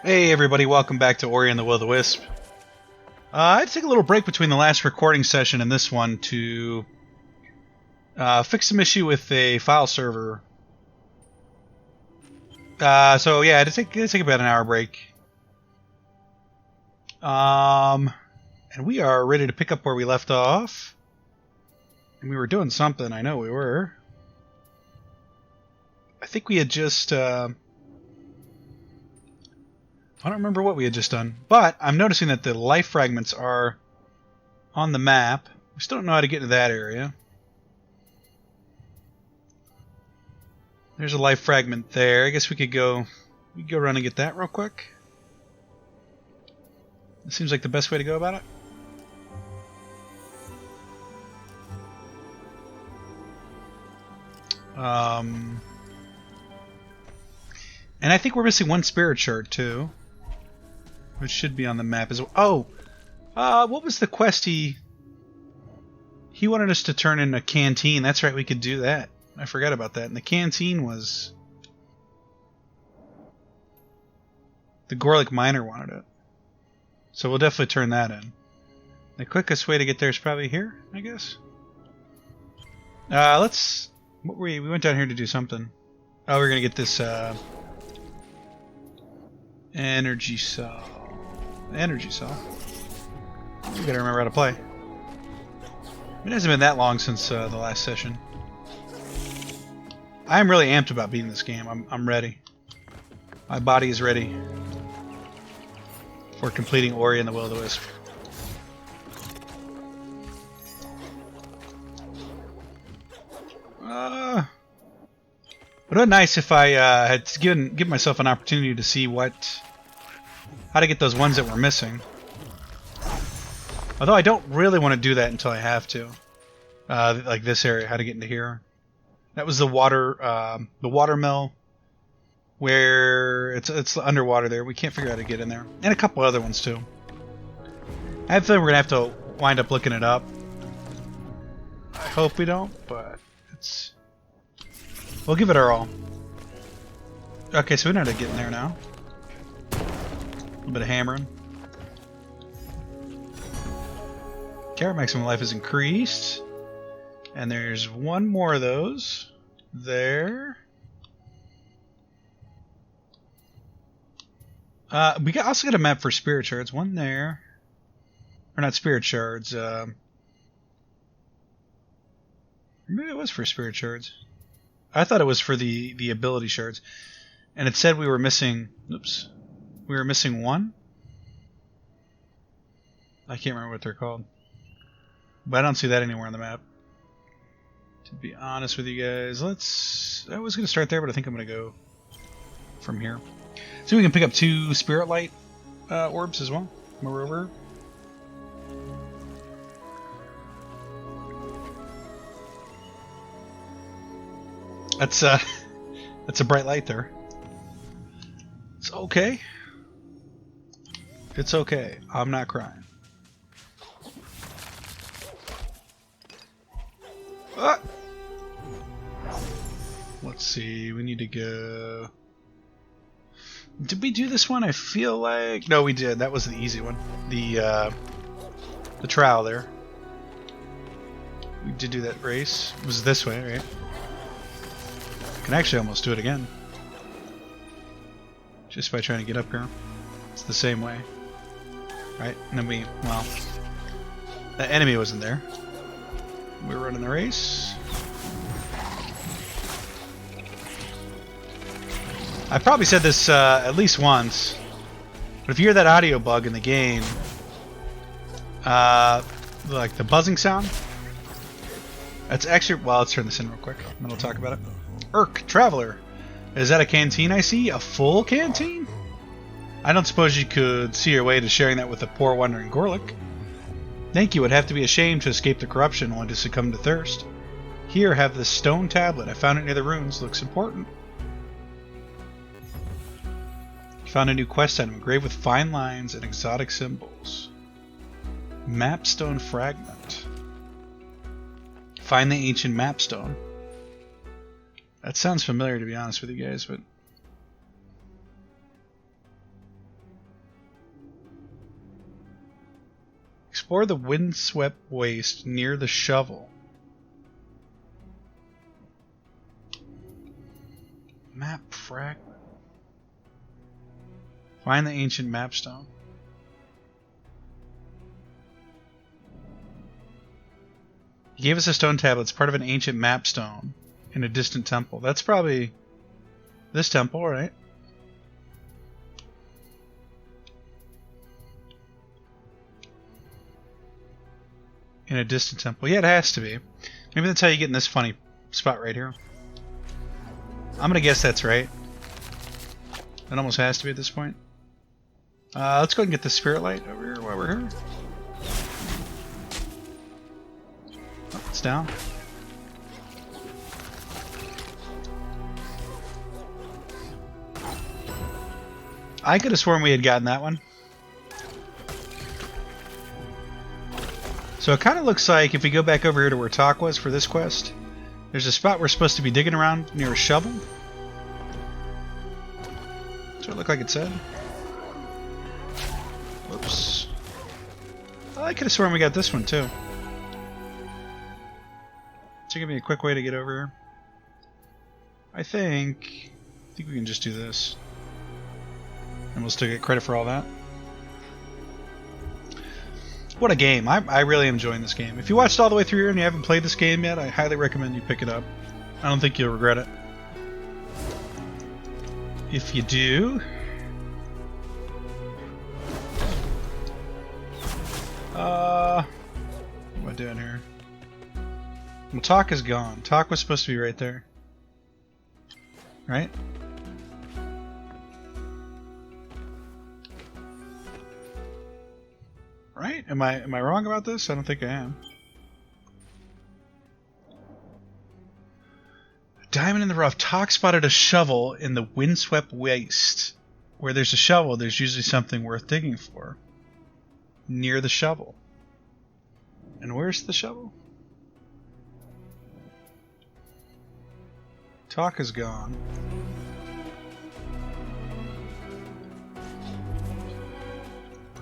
Hey everybody, welcome back to Ori and the Will of the Wisp. I had to take a little break between the last recording session and this one to fix some issue with a file server. So yeah, I had to take about an hour break. And we are ready to pick up where we left off. And we were doing something, I know we were. I think we had just... I don't remember what we had just done, but I'm noticing that the life fragments are on the map. We still don't know how to get into that area. There's a life fragment there. I guess we could go run and get that real quick. It seems like the best way to go about it. And I think we're missing one spirit shard too, which should be on the map as well. Oh, what was the quest he wanted us to turn in a canteen? That's right, we could do that. I forgot about that. And the canteen was... the Gorlick Miner wanted it. So we'll definitely turn that in. The quickest way to get there is probably here, I guess. What were we went down here to do something. Oh, we're gonna get this energy cell. Energy cell. We gotta remember how to play. It hasn't been that long since the last session. I'm really amped about beating this game. I'm ready. My body is ready for completing Ori and the Will of the Wisp. Would have been nice if I had given myself an opportunity to see how to get those ones that were missing. Although I don't really want to do that until I have to. Like this area, how to get into here. That was the water mill, where it's underwater there. We can't figure out how to get in there, and a couple other ones too. I have a feeling we're gonna have to wind up looking it up. I hope we don't, but we'll give it our all. Okay, so we know how to get in there now. A little bit of hammering. Carrot maximum life is increased. And there's one more of those. There. We also got a map for spirit shards. One there. Or not spirit shards. Maybe it was for spirit shards. I thought it was for the ability shards. And it said we were missing... Oops. We were missing one? I can't remember what they're called. But I don't see that anywhere on the map. To be honest with you guys, I was going to start there, but I think I'm going to go from here. So we can pick up 2 spirit light orbs as well. Moreover. That's a bright light there. It's okay. It's okay. I'm not crying. Ah! Let's see. We need to go. Did we do this one? I feel like no, we did. That was the easy one. The trowel there. We did do that race. It was this way, right? Can actually almost do it again. Just by trying to get up here. It's the same way. Right? And then the enemy wasn't there. We were running the race. I've probably said this at least once, but if you hear that audio bug in the game, like the buzzing sound, that's actually... Well, let's turn this in real quick, and then we'll talk about it. Traveler. Is that a canteen I see? A full canteen? I don't suppose you could see your way to sharing that with a poor wandering Gorlick. Think you would have to be ashamed to escape the corruption only to succumb to thirst. Here, have this stone tablet. I found it near the ruins. Looks important. Found a new quest item, engraved with fine lines and exotic symbols. Mapstone fragment. Find the ancient mapstone. That sounds familiar, to be honest with you guys, but Explore the windswept waste near the shovel. Map fragment. Find the ancient mapstone. He gave us a stone tablet. It's part of an ancient mapstone in a distant temple. That's probably this temple, right? In a distant temple. Yeah, it has to be. Maybe that's how you get in this funny spot right here. I'm gonna guess that's right. It almost has to be at this point. Let's go ahead and get the spirit light over here while we're here. Oh, it's down. I could have sworn we had gotten that one. So it kind of looks like if we go back over here to where Talk was for this quest, there's a spot we're supposed to be digging around near a shovel. That's what it looked like it said. Whoops. Oh, I could have sworn we got this one too. So give me a quick way to get over here. I think we can just do this. And we'll still get credit for all that. What a game. I really am enjoying this game. If you watched all the way through here and you haven't played this game yet, I highly recommend you pick it up. I don't think you'll regret it. If you do... what am I doing here? Well, Talk is gone. Talk was supposed to be right there. Right? Right? Am I wrong about this? I don't think I am. Diamond in the rough. Talk spotted a shovel in the windswept waste. Where there's a shovel, there's usually something worth digging for. Near the shovel. And where's the shovel? Talk is gone.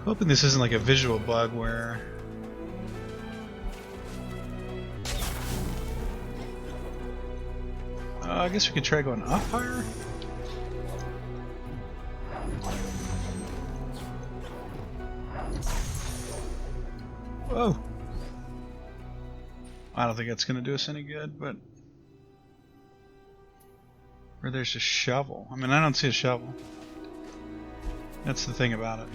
Hoping this isn't like a visual bug where... I guess we could try going up higher? Whoa! I don't think that's going to do us any good, but... Where there's a shovel. I mean, I don't see a shovel. That's the thing about it.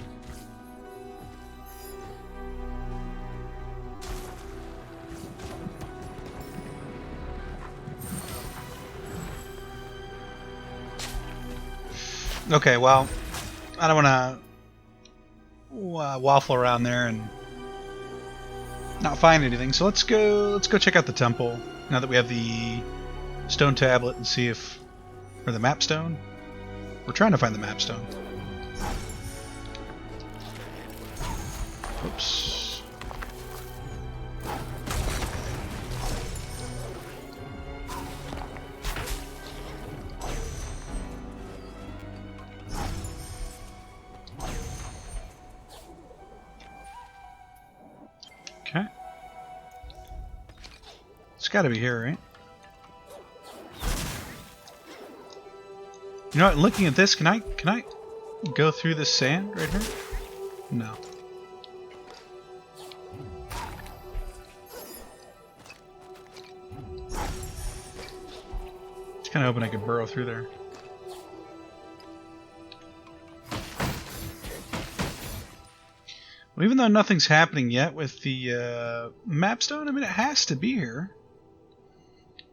Okay, well, I don't want to waffle around there and not find anything. So let's go check out the temple now that we have the stone tablet and see if, or the map stone. We're trying to find the map stone. Oops. Okay. It's got to be here, right? You know what? Looking at this, can I go through this sand right here? No. Just kind of hoping I could burrow through there. Well, even though nothing's happening yet with the mapstone, I mean, it has to be here.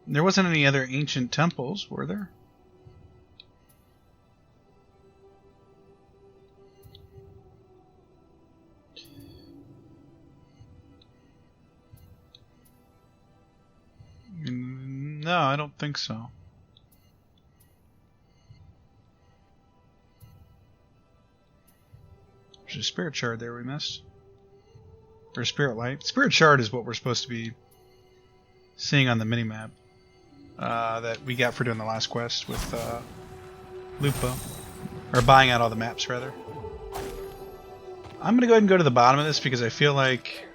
There wasn't any other ancient temples, were there? No, I don't think so. There's a spirit shard there we missed. Or spirit light. Spirit shard is what we're supposed to be seeing on the minimap that we got for doing the last quest with Lupo. Or buying out all the maps, rather. I'm going to go ahead and go to the bottom of this because I feel like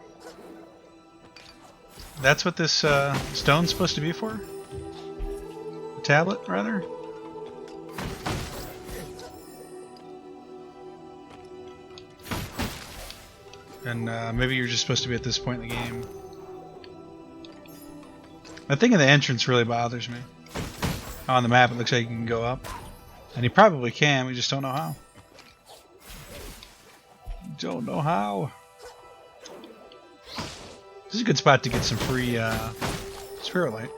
That's what this stone's supposed to be for? A tablet, rather? And maybe you're just supposed to be at this point in the game. That thing in the entrance really bothers me. On the map, it looks like you can go up. And you probably can, we just don't know how. Don't know how. This is a good spot to get some free spirit light.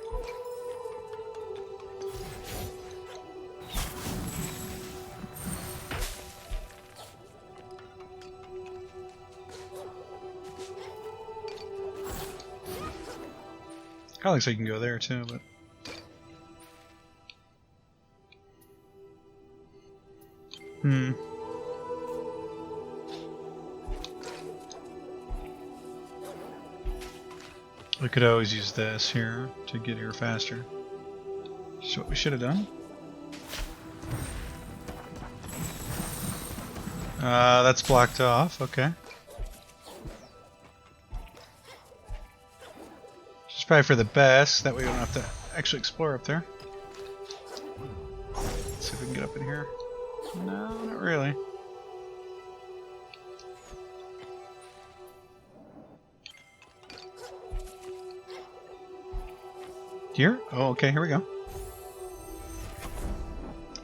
Kind of looks like you can go there too, but we could always use this here to get here faster. That's what we should have done. That's blocked off, okay. It's probably for the best, that way we don't have to actually explore up there. Let's see if we can get up in here. No, not really. Here? Oh, okay, here we go.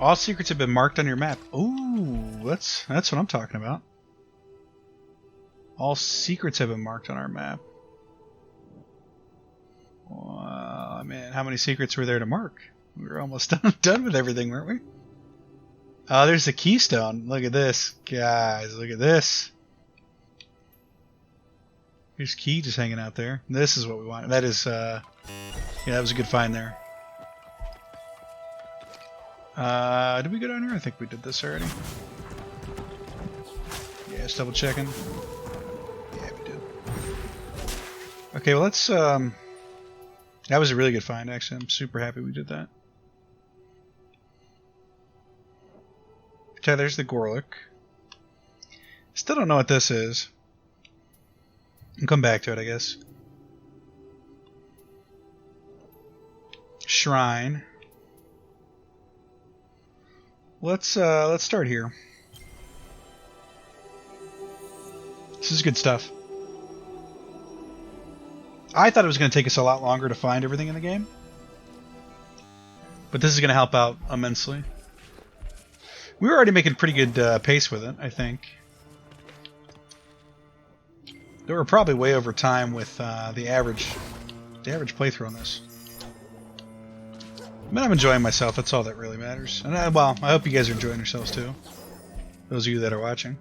All secrets have been marked on your map. Ooh, that's what I'm talking about. All secrets have been marked on our map. Wow, man, how many secrets were there to mark? We were almost done with everything, weren't we? Oh, there's the keystone. Look at this. Guys, look at this. Here's Key just hanging out there. This is what we want. That is, yeah, that was a good find there. Did we go down here? I think we did this already. Yeah, just double checking. Yeah, we did. Okay, well let's, that was a really good find, actually. I'm super happy we did that. Okay, there's the Gorlick. Still don't know what this is. I'll come back to it, I guess. Shrine. Let's start here. This is good stuff. I thought it was going to take us a lot longer to find everything in the game, but this is going to help out immensely. We were already making pretty good pace with it, I think. They were probably way over time with the average playthrough on this. But I'm enjoying myself. That's all that really matters. And well, I hope you guys are enjoying yourselves too. Those of you that are watching.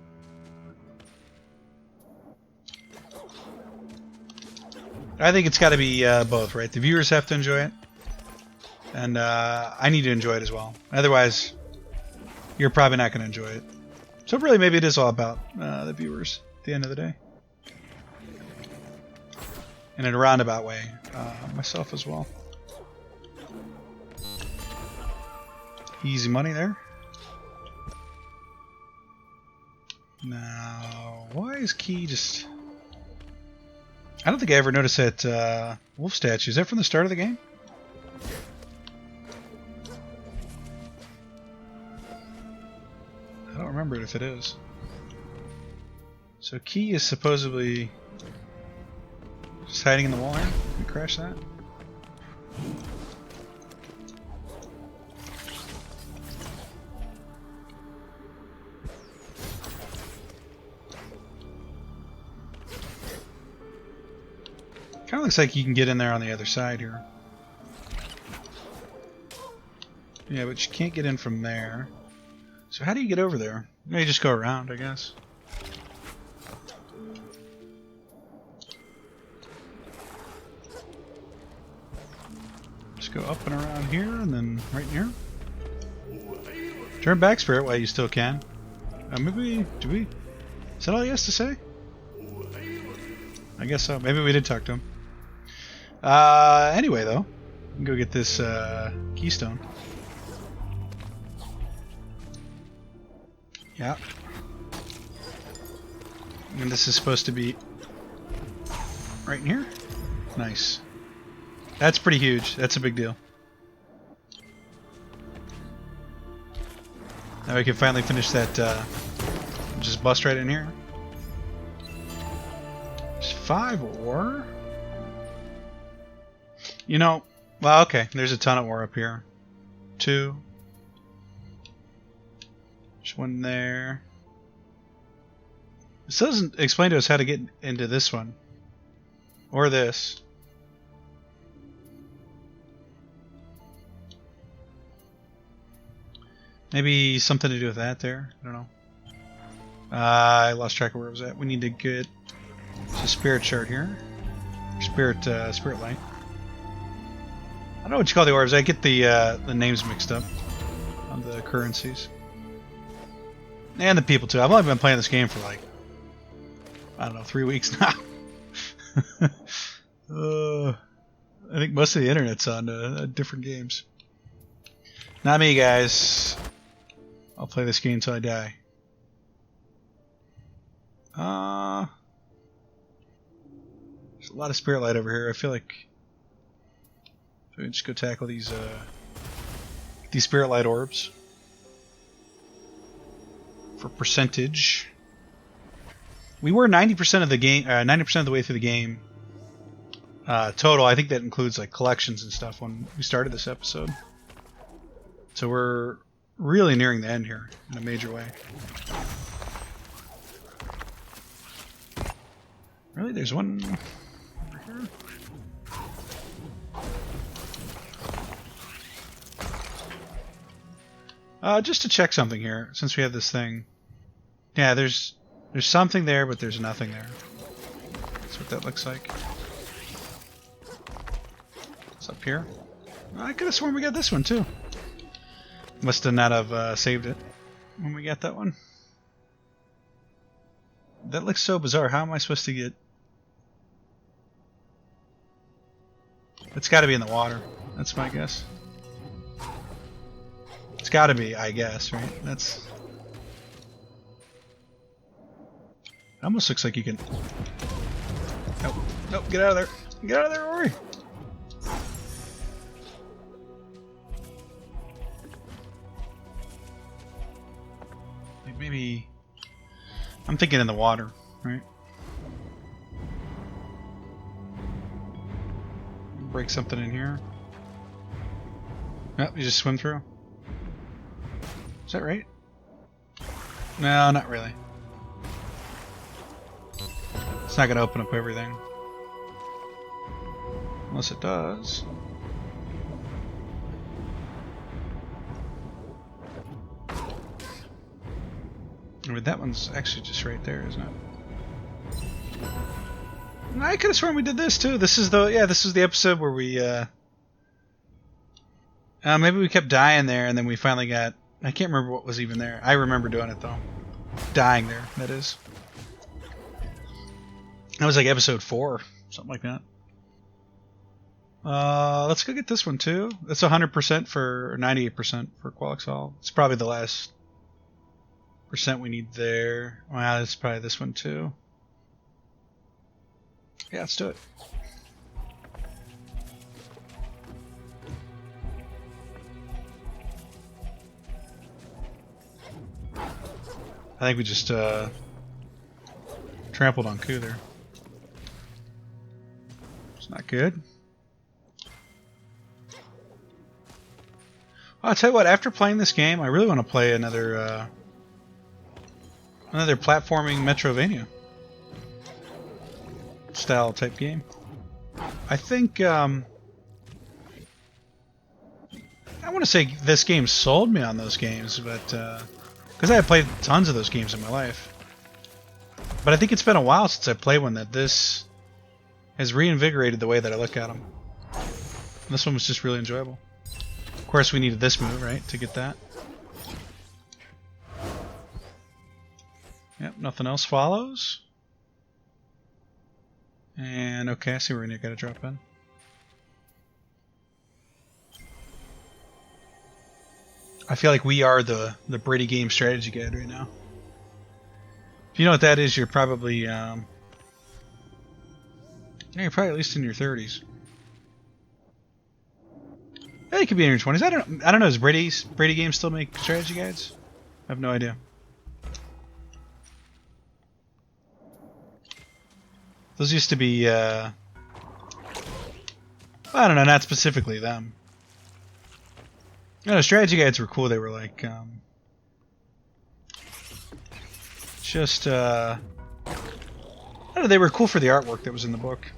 I think it's got to be both, right? The viewers have to enjoy it, and I need to enjoy it as well. Otherwise, you're probably not going to enjoy it. So really, maybe it is all about the viewers at the end of the day. And in a roundabout way, myself as well. Easy money there. Now, why is Key just... I don't think I ever noticed that wolf statue. Is that from the start of the game? I don't remember it if it is. So Key is supposedly just hiding in the wall here. Can we crash that? Kind of looks like you can get in there on the other side here. Yeah, but you can't get in from there. So how do you get over there? You just go around, I guess. Just go up and around here, and then right in here. Turn back, Spirit, while you still can. Maybe, do we... Is that all he has to say? I guess so. Maybe we did talk to him. Anyway, though, we can go get this keystone. Yeah. And this is supposed to be right in here. Nice. That's pretty huge. That's a big deal. Now we can finally finish that. Just bust right in here. There's 5 ore. You know, well, okay. There's a ton of ore up here. 2. There's 1 there. This doesn't explain to us how to get into this one. Or this. Maybe something to do with that there. I don't know. I lost track of where it was at. We need to get a spirit shard here. Spirit light. I don't know what you call the orbs. I get the names mixed up on the currencies. And the people too. I've only been playing this game for like, I don't know, 3 weeks now. I think most of the internet's on different games. Not me, guys. I'll play this game until I die. There's a lot of spirit light over here. I feel like we can just go tackle these spirit light orbs for percentage. We were 90% of the game, 90% of the way through the game total. I think that includes like collections and stuff when we started this episode. So we're really nearing the end here in a major way. Really? There's one over here? Just to check something here, since we have this thing. Yeah, there's something there, but there's nothing there. That's what that looks like. It's up here. I could have sworn we got this one too. Must have not have saved it when we got that one. That looks so bizarre. How am I supposed to get... It's got to be in the water. That's my guess. It's got to be, I guess, right? That's... It almost looks like you can... Nope. Nope, get out of there. Get out of there, Rory. Like maybe... I'm thinking in the water, right? Break something in here. Yep, you just swim through. Is that right? No, not really. It's not going to open up everything. Unless it does. I mean, that one's actually just right there, isn't it? I could have sworn we did this too. This is the this was the episode where we maybe we kept dying there and then we finally got... I can't remember what was even there. I remember doing it though. Dying there, that is. That was like episode 4, something like that. Let's go get this one too. It's 100% for 98% for Qualixol. It's probably the last percent we need there. Wow, that's probably this one too. Yeah, let's do it. I think we just trampled on Ku there. It's not good. I'll tell you what, after playing this game, I really want to play another platforming Metrovania style type game. I think I want to say this game sold me on those games, but because I have played tons of those games in my life. But I think it's been a while since I played one that this has reinvigorated the way that I look at them. And this one was just really enjoyable. Of course, we needed this move, right, to get that. Yep, nothing else follows. And okay, I see where we got to drop in. I feel like we are the Brady Game strategy guide right now. If you know what that is, you're probably you're probably at least in your 30s. Yeah, it could be in your 20s. I don't know. Does Brady Games still make strategy guides? I have no idea. Those used to be, I don't know, not specifically them. No, strategy guides were cool. They were like, just, I don't know, they were cool for the artwork that was in the book.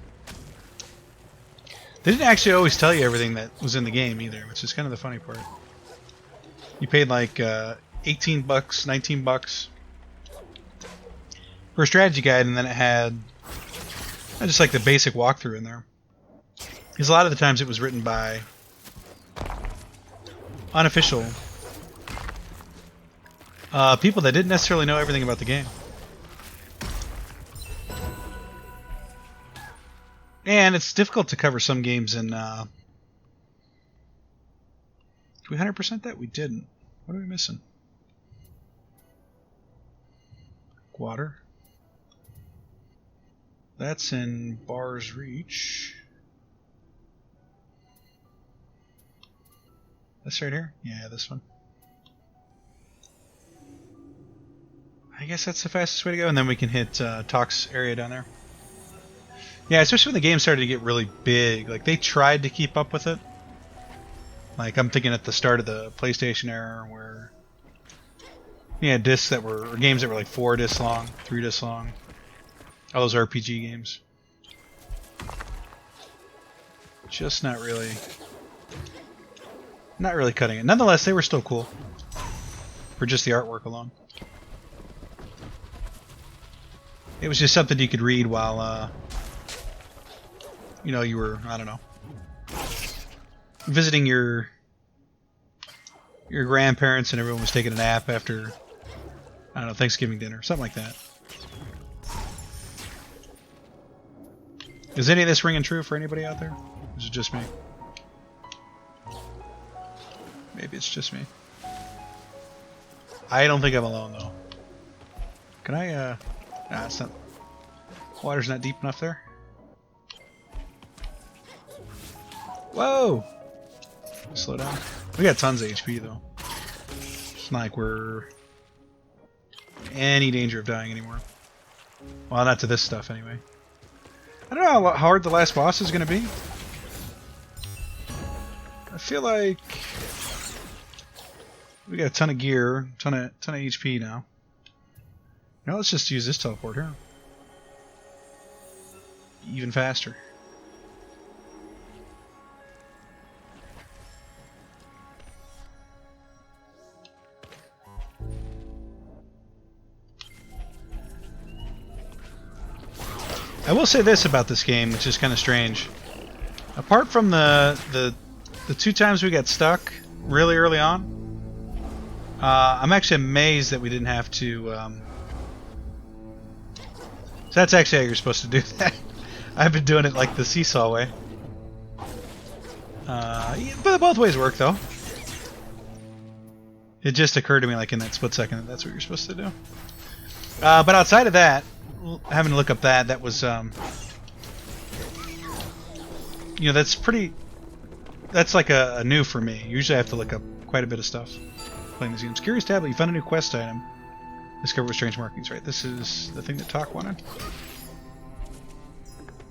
They didn't actually always tell you everything that was in the game either, which is kind of the funny part. You paid like 18 bucks, 19 bucks for a strategy guide, and then it had just like the basic walkthrough in there. Because a lot of the times it was written by unofficial people that didn't necessarily know everything about the game. And it's difficult to cover some games in... Did we 100% that? We didn't. What are we missing? Water. That's in Bar's Reach. This right here? Yeah, this one. I guess that's the fastest way to go, and then we can hit Talk's area down there. Yeah, especially when the game started to get really big. Like, they tried to keep up with it. Like, I'm thinking at the start of the PlayStation era where you had discs that were, or games that were like 4 discs long, 3 discs long. All those RPG games. Just not really cutting it. Nonetheless, they were still cool. For just the artwork alone. It was just something you could read while, you know, you were, I don't know, visiting your grandparents and everyone was taking a nap after, I don't know, Thanksgiving dinner. Something like that. Is any of this ringing true for anybody out there? Or is it just me? Maybe it's just me. I don't think I'm alone, though. Can I, nah, it's not... Water's not deep enough there. Whoa! Slow down. We got tons of HP, though. It's not like we're in any danger of dying anymore. Well, not to this stuff, anyway. I don't know how hard the last boss is going to be. I feel like we got a ton of gear, ton of HP now. Now let's just use this teleport here. Even faster. I will say this about this game, which is kind of strange. Apart from the 2 times we got stuck really early on, I'm actually amazed that we didn't have to. So that's actually how you're supposed to do that. I've been doing it like the seesaw way. But both ways work, though. It just occurred to me, like in that split second, that that's what you're supposed to do. But outside of that, having to look up that was, you know, that's like a new for me. Usually I have to look up quite a bit of stuff playing these games. Curious tablet, you found a new quest item. Discover strange markings, right? This is the thing that Talk wanted.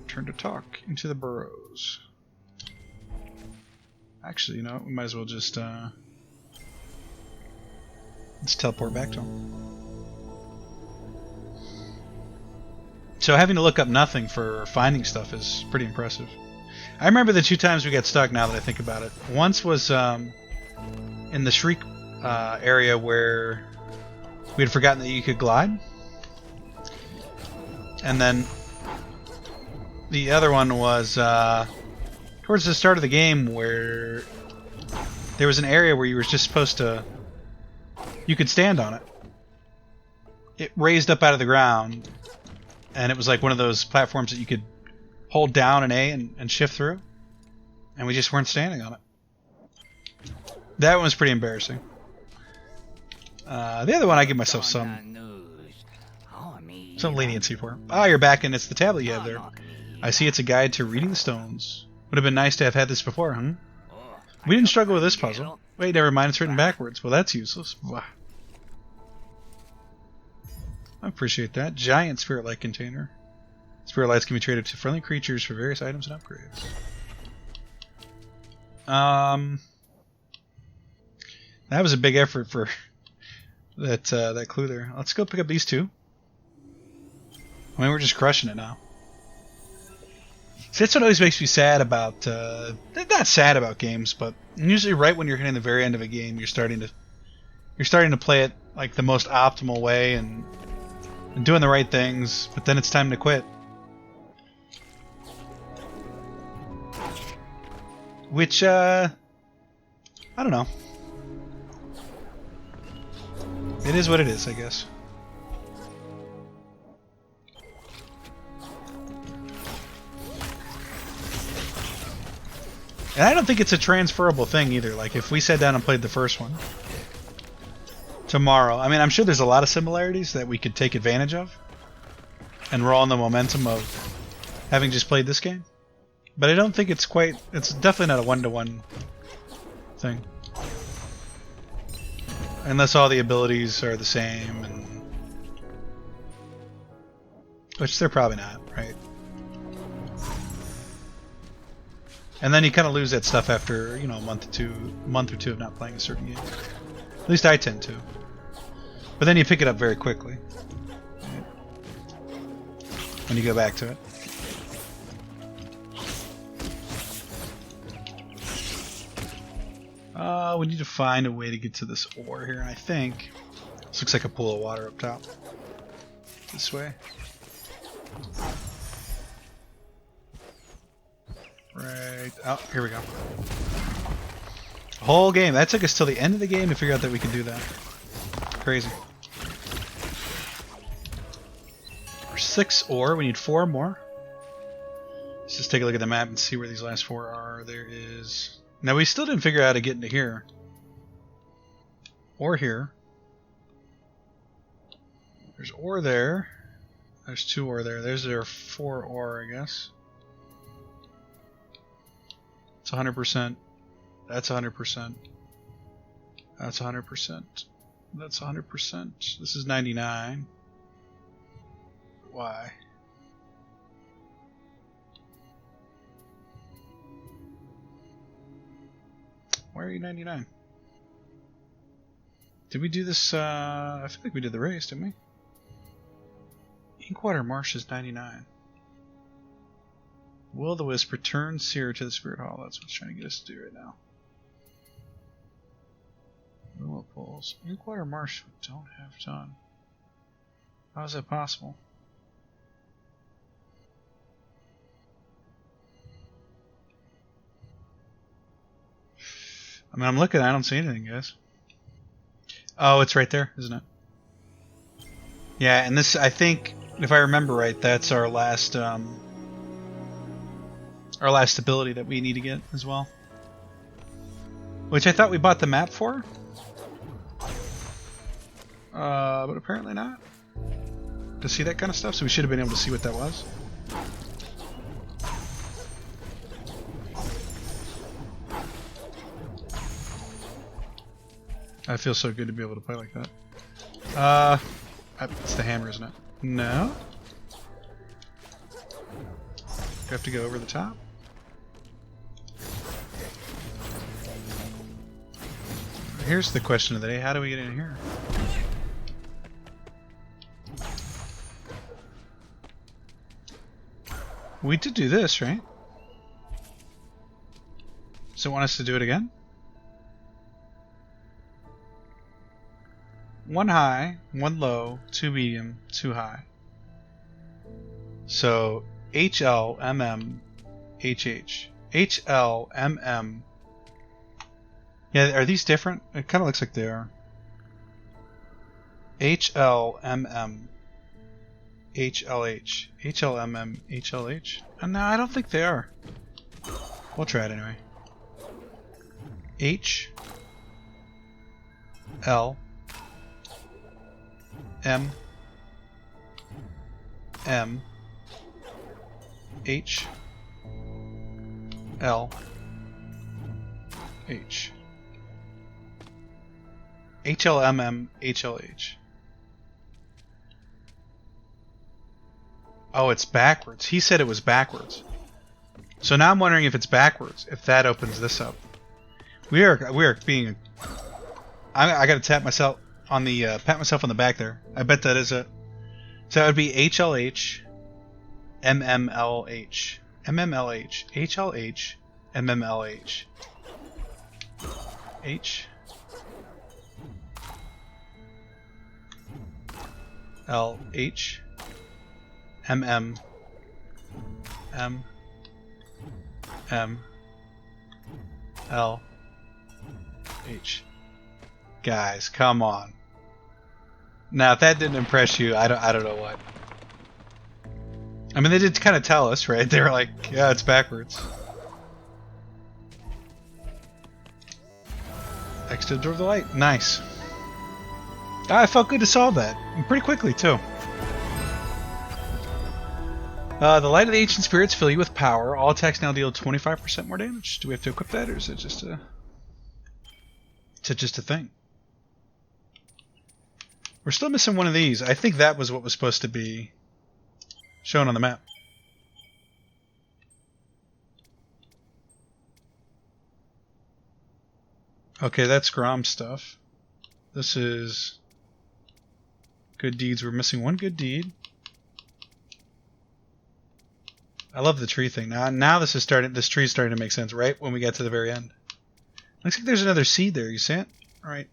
Turn to Talk into the burrows. Actually, you know, we might as well just let's teleport back to him. So having to look up nothing for finding stuff is pretty impressive. I remember the 2 times we got stuck, now that I think about it. Once was in the Shriek area where we had forgotten that you could glide. And then the other one was towards the start of the game where there was an area where you were just supposed to... You could stand on it. It raised up out of the ground. And it was like one of those platforms that you could hold down an A and shift through. And we just weren't standing on it. That one was pretty embarrassing. The other one I give myself some leniency for. Ah, you're back and it's the tablet you have there. I see it's a guide to reading the stones. Would have been nice to have had this before, huh? We didn't struggle with this puzzle. Wait, never mind, it's written backwards. Well, that's useless. Blah. I appreciate that. Giant spirit light container. Spirit lights can be traded to friendly creatures for various items and upgrades. That was a big effort for that clue there. Let's go pick up these two. I mean, we're just crushing it now. See, that's what always makes me sad about, not sad about games, but usually right when you're hitting the very end of a game, you're starting to play it like the most optimal way and doing the right things, but then it's time to quit. Which, I don't know. It is what it is, I guess. And I don't think it's a transferable thing either. Like, if we sat down and played the first one tomorrow, I mean, I'm sure there's a lot of similarities that we could take advantage of and roll on the momentum of having just played this game. But I don't think it's definitely not a one-to-one thing. Unless all the abilities are the same, and which they're probably not, right? And then you kind of lose that stuff after, you know, a month or two of not playing a certain game. At least I tend to. But then you pick it up very quickly when you go back to it. We need to find a way to get to this ore here, and I think this looks like a pool of water up top. This way. Right. Oh, here we go. Whole game. That took us till the end of the game to figure out that we could do that. Crazy. 6 ore. We need 4 more. Let's just take a look at the map and see where these last 4 are. There is... Now, we still didn't figure out how to get into here. Or here. There's ore there. There's 2 ore there. There's our 4 ore, I guess. It's 100%. That's 100%. That's 100%. That's 100%. This is 99. Why? Why are you 99? Did we do this? I feel like we did the race, didn't we? Inkwater Marsh is 99. Will the Wisp return Seer to the Spirit Hall? That's what it's trying to get us to do right now. Will pulls. Inkwater Marsh we don't have done. How is that possible? I mean, I'm looking, I don't see anything, guys. Oh, it's right there, isn't it? Yeah, and this, I think, if I remember right, that's our last ability that we need to get as well. Which I thought we bought the map for. But apparently not. To see that kind of stuff, so we should have been able to see what that was. I feel so good to be able to play like that. It's the hammer, isn't it? No? You have to go over the top? Here's the question of the day. How do we get in here? We did do this, right? Does it want us to do it again? 1 high, 1 low, 2 medium, 2 high. So HL, MM, HH. HL, MM. Yeah, are these different? It kind of looks like they are. HL, MM, HLH. HL, MM, HLH? No, I don't think they are. We'll try it anyway. H, L, M, M, H, L, H. HLMM HLH. Oh, it's backwards. He said it was backwards. So now I'm wondering if it's backwards, if that opens this up. We are being... I gotta tap myself on the... pat myself on the back there. I bet that is it. So that would be HLH, MMLH. MMLH. HLH, MMLH. H. L. H. MM. M. M. L. H. Guys, come on. Now, if that didn't impress you, I don't know what. I mean, they did kind of tell us, right? They were like, yeah, it's backwards. X to absorb the light. Nice. I felt good to solve that. And pretty quickly, too. The light of the ancient spirits fill you with power. All attacks now deal 25% more damage. Do we have to equip that, or is it just a... Is it just a thing? We're still missing one of these. I think that was what was supposed to be shown on the map. Okay, that's Grom stuff. This is good deeds. We're missing one good deed. I love the tree thing. Now this is starting. This tree is starting to make sense. Right when we get to the very end. Looks like there's another seed there. You see it? All right.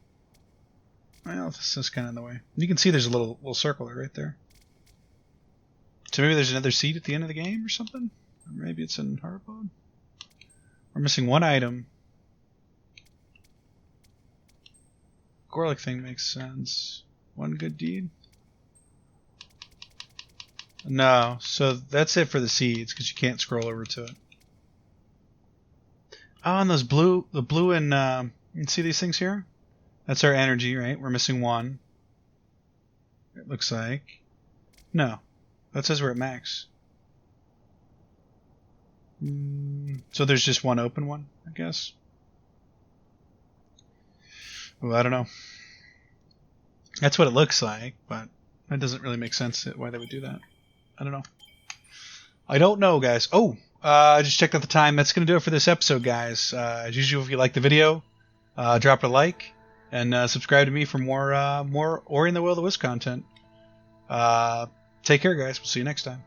Well, this is kind of in the way. You can see there's a little circle right there. So maybe there's another seed at the end of the game or something? Or maybe it's in hard mode? We're missing one item. Gorlick thing makes sense. One good deed? No, so that's it for the seeds, because you can't scroll over to it. Oh, and those blue, the blue and, you can see these things here? That's our energy, right? We're missing one. It looks like. No. That says we're at max. So there's just one open one, I guess. Well, I don't know. That's what it looks like, but that doesn't really make sense why they would do that. I don't know. I don't know, guys. Oh, I just checked out the time. That's going to do it for this episode, guys. As usual, if you like the video, drop a like. And subscribe to me for more Ori and the Will of the Wisp content. Take care, guys. We'll see you next time.